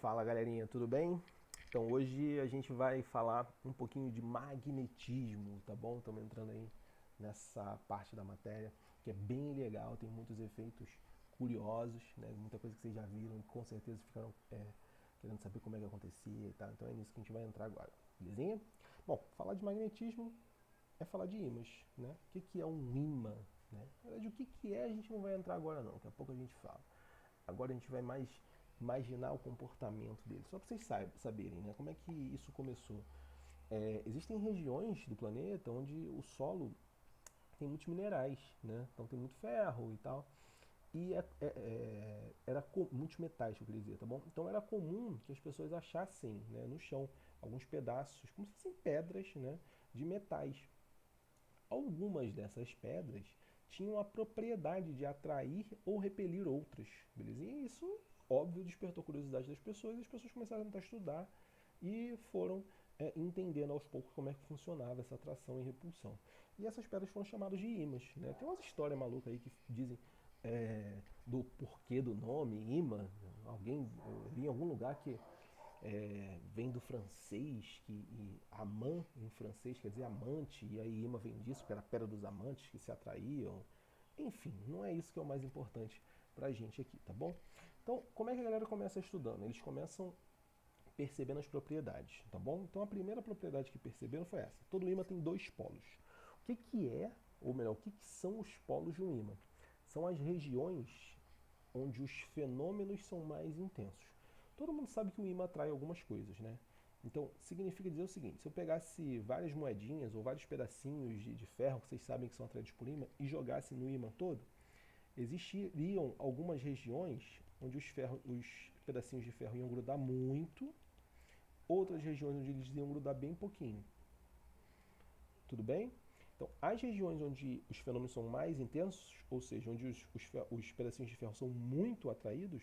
Fala galerinha, tudo bem? Então hoje a gente vai falar um pouquinho de magnetismo, tá bom? Estamos entrando aí nessa parte da matéria que é bem legal, tem muitos efeitos curiosos, né? Muita coisa que vocês já viram e com certeza ficaram querendo saber como é que acontecia e tal. Então é nisso que a gente vai entrar agora, belezinha? Bom, falar de magnetismo é falar de ímãs, né? O que é um ímã? Né? Na verdade, o que é a gente não vai entrar agora não, daqui a pouco a gente fala. Agora a gente vai mais imaginar o comportamento dele, só para vocês saberem, né? Como é que isso começou. Existem regiões do planeta onde o solo tem muitos minerais, né? Então tem muito ferro e tal. E muitos metais, que eu queria dizer, tá bom? Então era comum que as pessoas achassem, né, no chão alguns pedaços, como se fossem pedras, né, de metais. Algumas dessas pedras tinham a propriedade de atrair ou repelir outras, beleza? E isso, óbvio, despertou a curiosidade das pessoas e as pessoas começaram a tentar estudar e foram entendendo aos poucos como é que funcionava essa atração e repulsão. E essas pedras foram chamadas de ímãs, né? Tem umas histórias malucas aí que dizem do porquê do nome, imã. Alguém, eu li em algum lugar que vem do francês, que amant em francês quer dizer amante, e aí imã vem disso, que era a pedra dos amantes que se atraíam. Enfim, não é isso que é o mais importante pra gente aqui, tá bom? Então, como é que a galera começa estudando? Eles começam percebendo as propriedades, tá bom? Então a primeira propriedade que perceberam foi essa. Todo ímã tem dois polos. O que é, ou melhor, o que são os polos de um ímã? São as regiões onde os fenômenos são mais intensos. Todo mundo sabe que o ímã atrai algumas coisas, né? Então, significa dizer o seguinte: se eu pegasse várias moedinhas ou vários pedacinhos de ferro, que vocês sabem que são atraídos por ímã, e jogasse no ímã todo, existiriam algumas regiões onde os pedacinhos de ferro iam grudar muito, outras regiões onde eles iam grudar bem pouquinho. Tudo bem? Então, as regiões onde os fenômenos são mais intensos, ou seja, onde os pedacinhos de ferro são muito atraídos,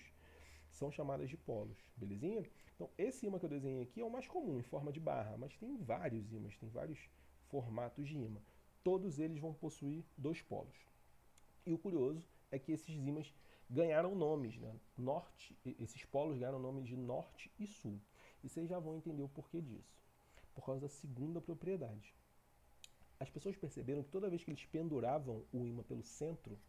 são chamadas de polos, belezinha? Então, esse ímã que eu desenhei aqui é o mais comum, em forma de barra, mas tem vários ímãs, tem vários formatos de ímã. Todos eles vão possuir dois polos. E o curioso é que esses ímãs ganharam nomes, né? Esses polos ganharam nome de norte e sul. E vocês já vão entender o porquê disso. Por causa da segunda propriedade. As pessoas perceberam que toda vez que eles penduravam o ímã pelo centro,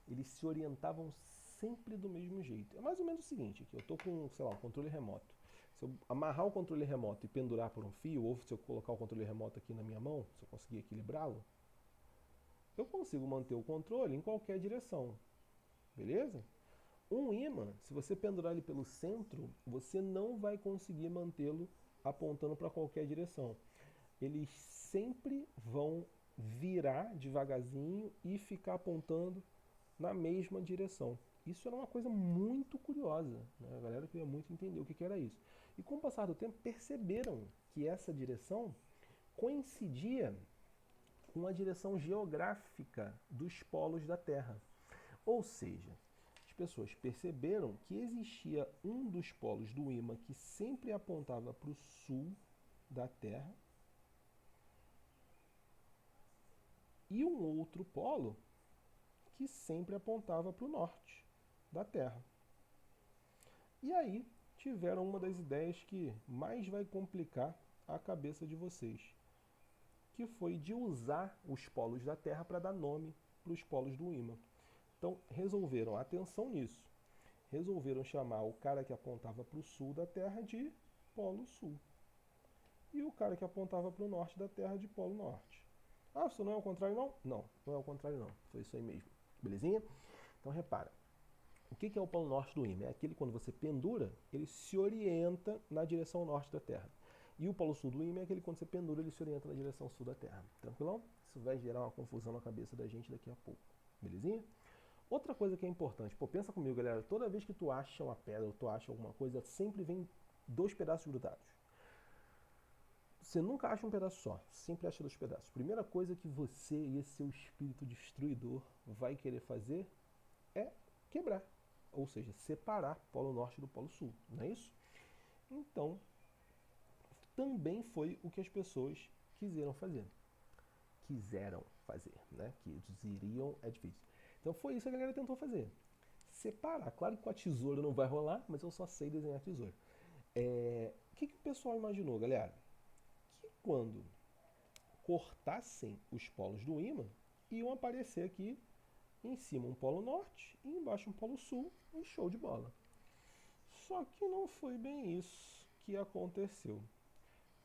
eles se orientavam sempre do mesmo jeito. É mais ou menos o seguinte, aqui eu estou com, sei lá, um controle remoto. Se eu amarrar o controle remoto e pendurar por um fio, ou se eu colocar o controle remoto aqui na minha mão, se eu conseguir equilibrá-lo, eu consigo manter o controle em qualquer direção, beleza? Um ímã, se você pendurar ele pelo centro, você não vai conseguir mantê-lo apontando para qualquer direção. Eles sempre vão virar devagarzinho e ficar apontando na mesma direção. Isso era uma coisa muito curiosa, né? A galera queria muito entender o que era isso. E com o passar do tempo, perceberam que essa direção coincidia com a direção geográfica dos polos da Terra. Ou seja, as pessoas perceberam que existia um dos polos do ímã que sempre apontava para o sul da Terra e um outro polo que sempre apontava para o norte da Terra. E aí tiveram uma das ideias que mais vai complicar a cabeça de vocês, que foi de usar os polos da Terra para dar nome para os polos do ímã. Então resolveram, atenção nisso, resolveram chamar o cara que apontava para o sul da Terra de Polo Sul e o cara que apontava para o norte da Terra de Polo Norte. Ah, isso não é o contrário não? Não, não é o contrário não, foi isso aí mesmo. Belezinha? Então repara, o que é o polo norte do ímã? É aquele quando você pendura, ele se orienta na direção norte da Terra. E o polo sul do ímã é aquele quando você pendura, ele se orienta na direção sul da Terra. Tranquilão? Isso vai gerar uma confusão na cabeça da gente daqui a pouco. Belezinha? Outra coisa que é importante, pô, pensa comigo, galera, toda vez que tu acha uma pedra ou tu acha alguma coisa, sempre vem dois pedaços grudados. Você nunca acha um pedaço só, sempre acha dois pedaços. Primeira coisa que você e esse seu espírito destruidor vai querer fazer é quebrar, ou seja, separar Polo Norte do Polo Sul, não é isso? Então, também foi o que as pessoas quiseram fazer. Quiseram fazer, né? Que eles iriam é difícil. Então foi isso que a galera tentou fazer. Separar. Claro que com a tesoura não vai rolar, mas eu só sei desenhar tesoura. O que o pessoal imaginou, galera? Que quando cortassem os polos do ímã, iam aparecer aqui em cima um polo norte e embaixo um polo sul, e show de bola. Só que não foi bem isso que aconteceu.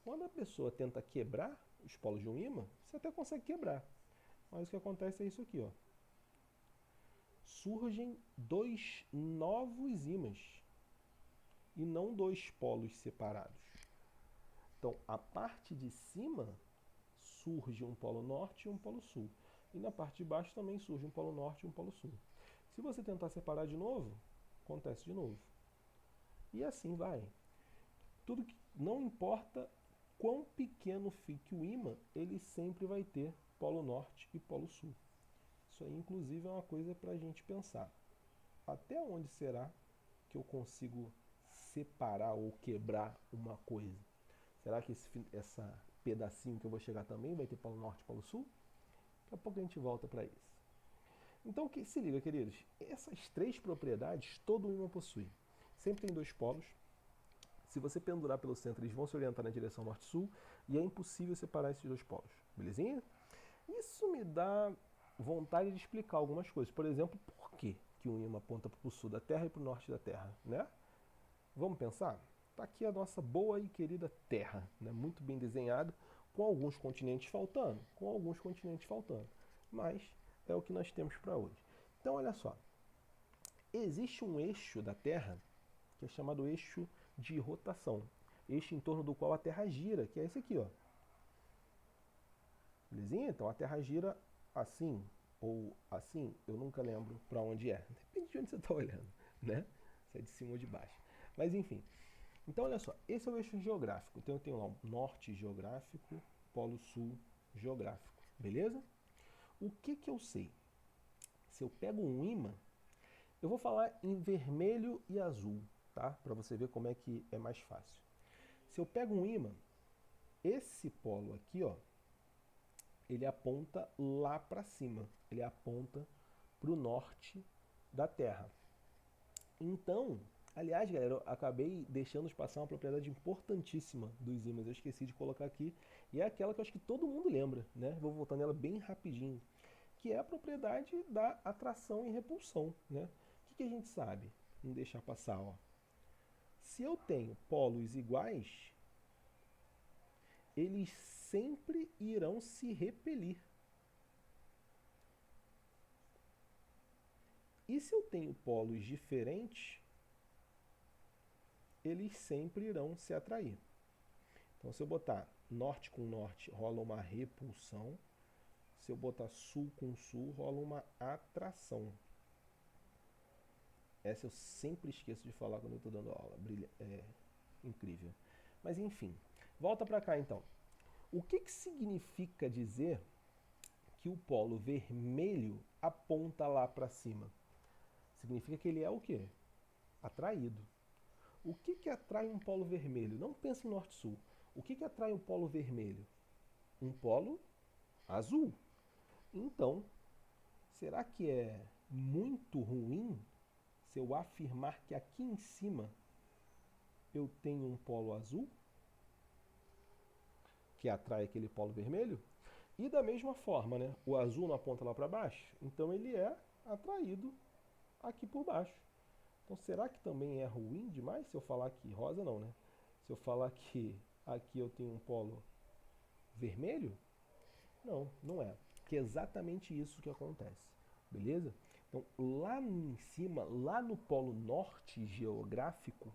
Quando a pessoa tenta quebrar os polos de um ímã, você até consegue quebrar. Mas o que acontece é isso aqui, ó. Surgem dois novos ímãs e não dois polos separados. Então, a parte de cima surge um polo norte e um polo sul. E na parte de baixo também surge um polo norte e um polo sul. Se você tentar separar de novo, acontece de novo. E assim vai. Tudo que não importa quão pequeno fique o ímã, ele sempre vai ter polo norte e polo sul. Isso aí, inclusive, é uma coisa para a gente pensar. Até onde será que eu consigo separar ou quebrar uma coisa? Será que essa pedacinho que eu vou chegar também vai ter polo norte e polo sul? Daqui a pouco a gente volta para isso. Então, se liga, queridos. Essas três propriedades todo ímã possui. Sempre tem dois polos. Se você pendurar pelo centro, eles vão se orientar na direção norte-sul e é impossível separar esses dois polos. Belezinha? Isso me dá vontade de explicar algumas coisas. Por exemplo, por que um ímã aponta para o sul da Terra e para o norte da Terra, né? Vamos pensar? Está aqui a nossa boa e querida Terra, né? Muito bem desenhada, com alguns continentes faltando, mas é o que nós temos para hoje. Então, olha só, existe um eixo da Terra que é chamado eixo de rotação, eixo em torno do qual a Terra gira, que é esse aqui, ó. Belezinha? Então a Terra gira assim ou assim, eu nunca lembro para onde é. Depende de onde você está olhando, né? Se é de cima ou de baixo. Mas enfim. Então olha só, esse é o eixo geográfico. Então eu tenho lá um norte geográfico, polo sul geográfico. Beleza? O que eu sei? Se eu pego um ímã, eu vou falar em vermelho e azul, tá? Para você ver como é que é mais fácil. Se eu pego um ímã, esse polo aqui, ó, ele aponta lá para cima, ele aponta para o norte da Terra. Então, aliás, galera, eu acabei deixando de passar uma propriedade importantíssima dos ímãs, eu esqueci de colocar aqui, e é aquela que eu acho que todo mundo lembra, né? Vou voltar nela bem rapidinho, que é a propriedade da atração e repulsão, né? O que a gente sabe? Não deixar passar, ó. Se eu tenho polos iguais, eles sempre irão se repelir. E se eu tenho polos diferentes, eles sempre irão se atrair. Então, se eu botar norte com norte, rola uma repulsão. Se eu botar sul com sul, rola uma atração. Essa eu sempre esqueço de falar quando eu estou dando aula. Incrível. Mas enfim, volta para cá então. O que significa dizer que o polo vermelho aponta lá para cima? Significa que ele é o quê? Atraído. O que atrai um polo vermelho? Não pense em norte-sul. O que atrai um polo vermelho? Um polo azul. Então, será que é muito ruim se eu afirmar que aqui em cima eu tenho um polo azul que atrai aquele polo vermelho? E da mesma forma, né? O azul não aponta lá para baixo, então ele é atraído aqui por baixo. Então será que também é ruim demais se eu falar que rosa não, né? Se eu falar que aqui eu tenho um polo vermelho? Não, não é. Porque é exatamente isso que acontece. Beleza? Então lá em cima, lá no polo norte geográfico,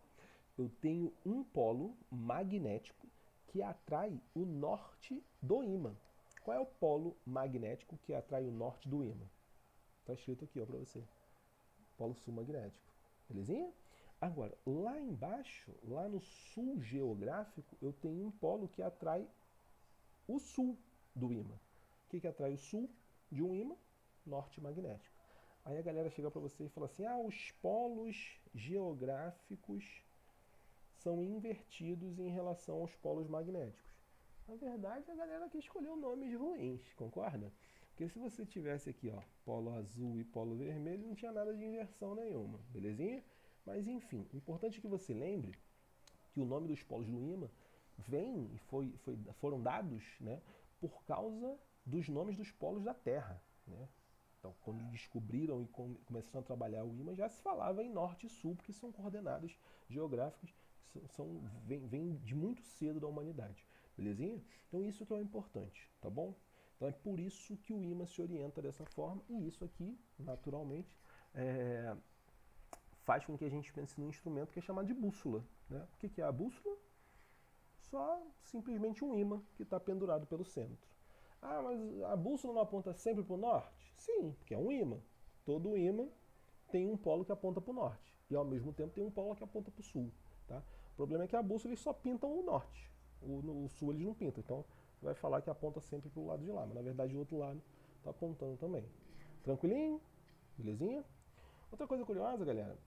eu tenho um polo magnético que atrai o norte do ímã. Qual é o polo magnético que atrai o norte do ímã? Está escrito aqui, ó, para você. Polo sul magnético. Belezinha? Agora, lá embaixo, lá no sul geográfico, eu tenho um polo que atrai o sul do ímã. O que atrai o sul de um ímã? Norte magnético. Aí a galera chega para você e fala assim, os polos geográficos são invertidos em relação aos polos magnéticos. Na verdade, a galera aqui escolheu nomes ruins, concorda? Porque se você tivesse aqui, ó, polo azul e polo vermelho, não tinha nada de inversão nenhuma, belezinha? Mas enfim, o importante é que você lembre que que o nome dos polos do ímã vem e foram dados, né, por causa dos nomes dos polos da Terra, né? Então, quando descobriram e começaram a trabalhar o ímã, já se falava em norte e sul, porque são coordenadas geográficas que vêm de muito cedo da humanidade. Belezinha? Então, isso que é o importante, tá bom? Então, é por isso que o ímã se orienta dessa forma, e isso aqui, naturalmente, faz com que a gente pense num instrumento que é chamado de bússola, né? O que é a bússola? Só simplesmente um ímã que está pendurado pelo centro. Ah, mas a bússola não aponta sempre para o norte? Sim, porque é um ímã. Todo ímã tem um polo que aponta para o norte. E ao mesmo tempo tem um polo que aponta para o sul. Tá? O problema é que a bússola eles só pintam o norte. O sul eles não pintam. Então vai falar que aponta sempre para o lado de lá. Mas na verdade o outro lado está apontando também. Tranquilinho? Belezinha? Outra coisa curiosa, galera,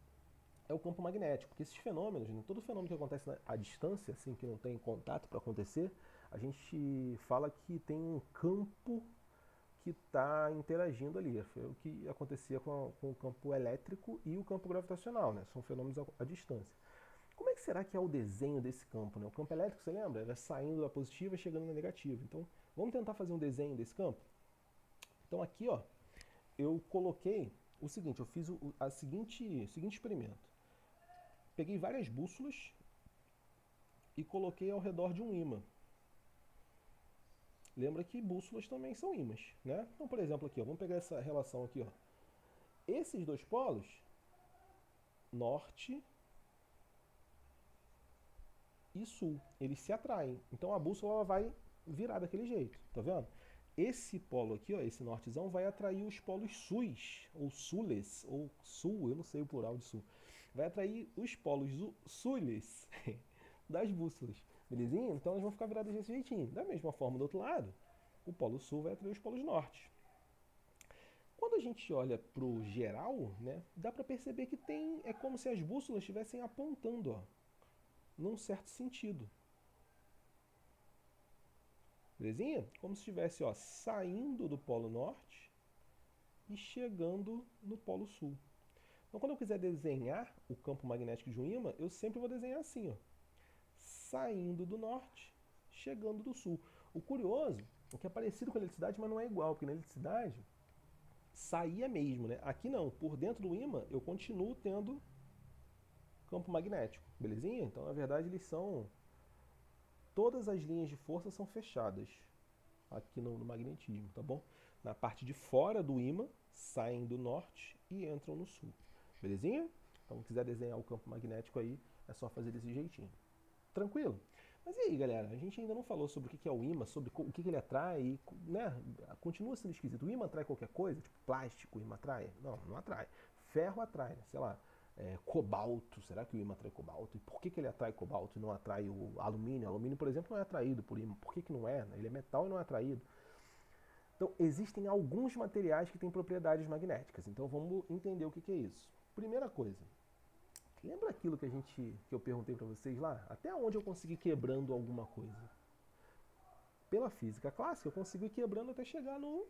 é o campo magnético, porque esses fenômenos, né, todo fenômeno que acontece à distância, assim, que não tem contato para acontecer, a gente fala que tem um campo que está interagindo ali. Foi o que acontecia com o campo elétrico e o campo gravitacional, né? São fenômenos à distância. Como é que será que é o desenho desse campo? Né? O campo elétrico, você lembra? Era saindo da positiva e chegando na negativa. Então, vamos tentar fazer um desenho desse campo? Então aqui, ó, eu coloquei o seguinte, eu fiz o seguinte experimento. Peguei várias bússolas e coloquei ao redor de um ímã. Lembra que bússolas também são ímãs, né? Então, por exemplo, aqui, ó, vamos pegar essa relação aqui, ó. Esses dois polos, norte e sul, eles se atraem. Então a bússola ela vai virar daquele jeito, tá vendo? Esse polo aqui, ó, esse nortezão, vai atrair os polos sus, ou sules, ou sul, eu não sei o plural de sul. Vai atrair os polos sules das bússolas, belezinha? Então elas vão ficar viradas desse jeitinho. Da mesma forma, do outro lado, o polo sul vai atrair os polos norte. Quando a gente olha para o geral, né, dá para perceber que é como se as bússolas estivessem apontando, ó, num certo sentido. Belezinha? Como se estivesse, ó, saindo do polo norte e chegando no polo sul. Então, quando eu quiser desenhar o campo magnético de um ímã, eu sempre vou desenhar assim, ó, saindo do norte, chegando do sul. O curioso é que é parecido com a eletricidade, mas não é igual, porque na eletricidade saía mesmo, né? Aqui não, por dentro do ímã eu continuo tendo campo magnético, belezinha? Então, na verdade, todas as linhas de força são fechadas aqui no magnetismo, tá bom? Na parte de fora do ímã, saem do norte e entram no sul, belezinha? Então, se quiser desenhar o campo magnético aí, é só fazer desse jeitinho. Tranquilo? Mas e aí, galera? A gente ainda não falou sobre o que é o ímã, sobre o que ele atrai, né? Continua sendo esquisito. O ímã atrai qualquer coisa? Tipo, plástico, o ímã atrai? Não, não atrai. Ferro atrai, né? Sei lá, cobalto. Será que o ímã atrai cobalto? E por que ele atrai cobalto e não atrai o alumínio? O alumínio, por exemplo, não é atraído por ímã. Por que não é? Ele é metal e não é atraído. Então, existem alguns materiais que têm propriedades magnéticas. Então, vamos entender o que é isso. Primeira coisa, lembra aquilo que eu perguntei para vocês lá? Até onde eu consegui quebrando alguma coisa? Pela física clássica, eu consigo ir quebrando até chegar no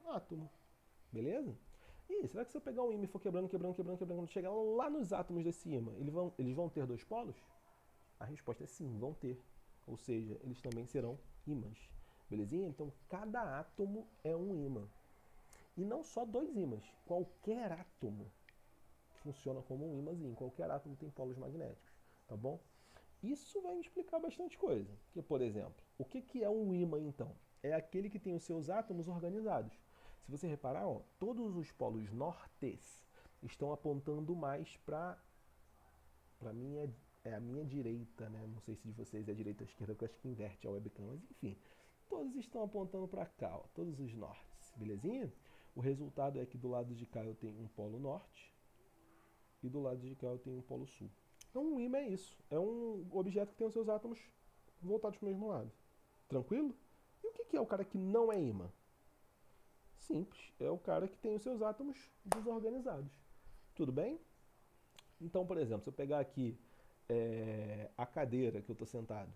átomo. Beleza? E aí, será que se eu pegar um ímã e for quebrando, quando chegar lá nos átomos desse ímã, eles vão ter dois polos? A resposta é sim, vão ter. Ou seja, eles também serão ímãs. Belezinha? Então, cada átomo é um ímã. E não só dois ímãs. Qualquer átomo funciona como um ímãzinho. Qualquer átomo tem polos magnéticos. Tá bom? Isso vai me explicar bastante coisa. Que, por exemplo, o que é um ímã então? É aquele que tem os seus átomos organizados. Se você reparar, ó, todos os polos nortes estão apontando mais para mim a minha direita, né? Não sei se de vocês é direita ou esquerda, porque eu acho que inverte a webcam, mas enfim. Todos estão apontando para cá, ó, todos os nortes, belezinha? O resultado é que do lado de cá eu tenho um polo norte e do lado de cá eu tenho um polo sul. Então um ímã é isso, é um objeto que tem os seus átomos voltados para o mesmo lado. Tranquilo? E o que é o cara que não é ímã? Simples, é o cara que tem os seus átomos desorganizados. Tudo bem? Então, por exemplo, se eu pegar aqui a cadeira que eu estou sentado,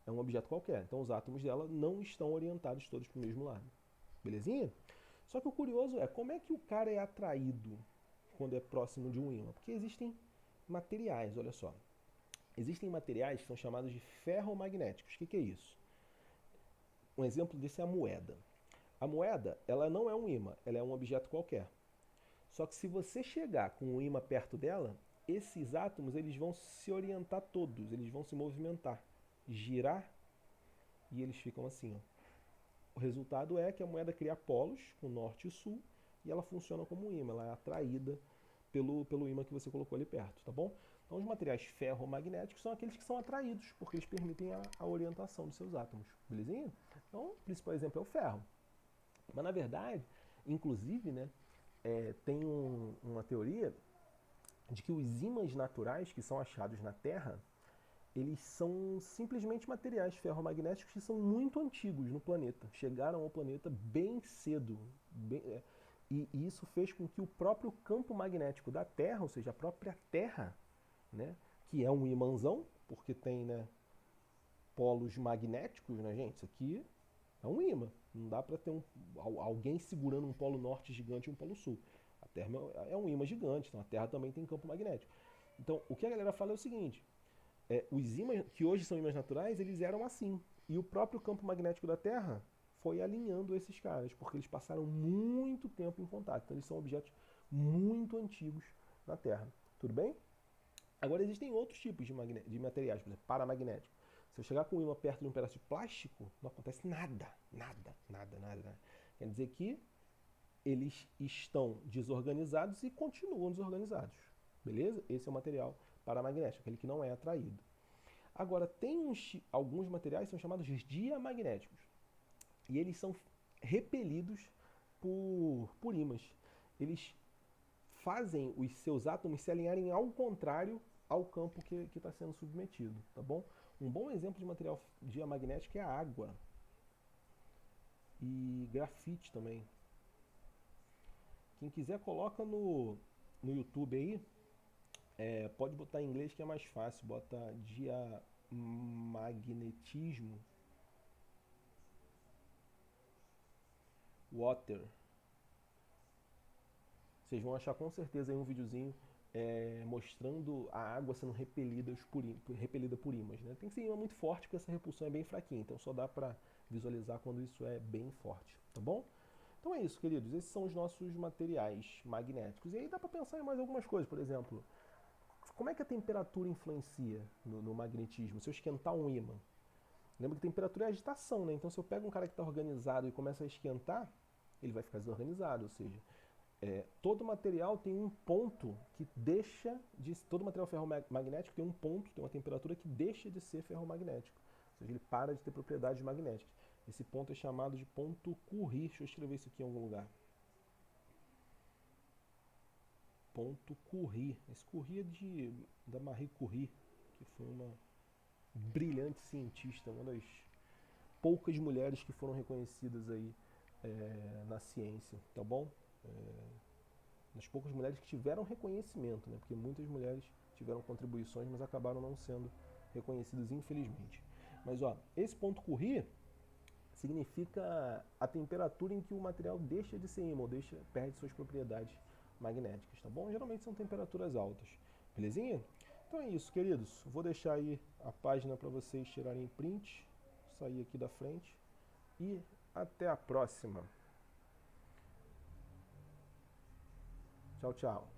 é um objeto qualquer, então os átomos dela não estão orientados todos para o mesmo lado. Belezinha? Só que o curioso é, como é que o cara é atraído quando é próximo de um ímã? Porque existem materiais, olha só. Existem materiais que são chamados de ferromagnéticos. O que é isso? Um exemplo disso é a moeda. A moeda, ela não é um ímã, ela é um objeto qualquer. Só que se você chegar com um ímã perto dela, esses átomos eles vão se orientar todos, eles vão se movimentar, girar e eles ficam assim. Ó. O resultado é que a moeda cria polos, com norte e sul, e ela funciona como um ímã, ela é atraída pelo ímã que você colocou ali perto, tá bom? Então os materiais ferromagnéticos são aqueles que são atraídos, porque eles permitem a orientação dos seus átomos, belezinha? Então o principal exemplo é o ferro. Mas na verdade, inclusive, né, tem uma teoria de que os ímãs naturais que são achados na Terra, eles são simplesmente materiais ferromagnéticos que são muito antigos no planeta. Chegaram ao planeta bem cedo. E isso fez com que o próprio campo magnético da Terra, ou seja, a própria Terra, né, que é um imãzão, porque tem, né, polos magnéticos, né, gente? Isso aqui é um ímã. Não dá para ter alguém segurando um polo norte gigante e um polo sul. A Terra é um ímã gigante, então a Terra também tem campo magnético. Então, o que a galera fala é o seguinte: os ímãs, que hoje são ímãs naturais, eles eram assim. E o próprio campo magnético da Terra foi alinhando esses caras, porque eles passaram muito tempo em contato. Então, eles são objetos muito antigos na Terra. Tudo bem? Agora, existem outros tipos de materiais, por exemplo, paramagnético. Se eu chegar com um ímã perto de um pedaço de plástico, não acontece nada. Nada, nada, nada, nada. Quer dizer que eles estão desorganizados e continuam desorganizados. Beleza? Esse é o material paramagnético, aquele que não é atraído. Agora, tem alguns materiais que são chamados de diamagnéticos. E eles são repelidos por ímãs. Eles fazem os seus átomos se alinharem ao contrário ao campo que está sendo submetido, tá bom? Um bom exemplo de material diamagnético é a água e grafite também. Quem quiser coloca no YouTube aí, pode botar em inglês que é mais fácil, bota diamagnetismo, water. Vocês vão achar com certeza aí um videozinho mostrando a água sendo repelida por ímãs. Né? Tem que ser ímã muito forte, porque essa repulsão é bem fraquinha, então só dá para visualizar quando isso é bem forte, tá bom? Então é isso, queridos. Esses são os nossos materiais magnéticos. E aí dá para pensar em mais algumas coisas, por exemplo, como é que a temperatura influencia no magnetismo? Se eu esquentar um ímã, lembra que temperatura é agitação, né? Então se eu pego um cara que está organizado e começa a esquentar, ele vai ficar desorganizado, ou seja, todo material tem um ponto que deixa de... Todo material ferromagnético tem um ponto, tem uma temperatura que deixa de ser ferromagnético. Ou seja, ele para de ter propriedades magnéticas. Esse ponto é chamado de ponto Curie. Deixa eu escrever isso aqui em algum lugar. Ponto Curie. Esse Curie é da Marie Curie, que foi uma brilhante cientista, uma das poucas mulheres que foram reconhecidas aí na ciência, tá bom? Das poucas mulheres que tiveram reconhecimento, né? Porque muitas mulheres tiveram contribuições, mas acabaram não sendo reconhecidas, infelizmente. Mas ó, esse ponto Curie significa a temperatura em que o material deixa de ser ímã, ou perde suas propriedades magnéticas, tá bom? Geralmente são temperaturas altas, belezinha? Então é isso, queridos. Vou deixar aí a página para vocês tirarem print, sair aqui da frente e até a próxima. Tchau, tchau.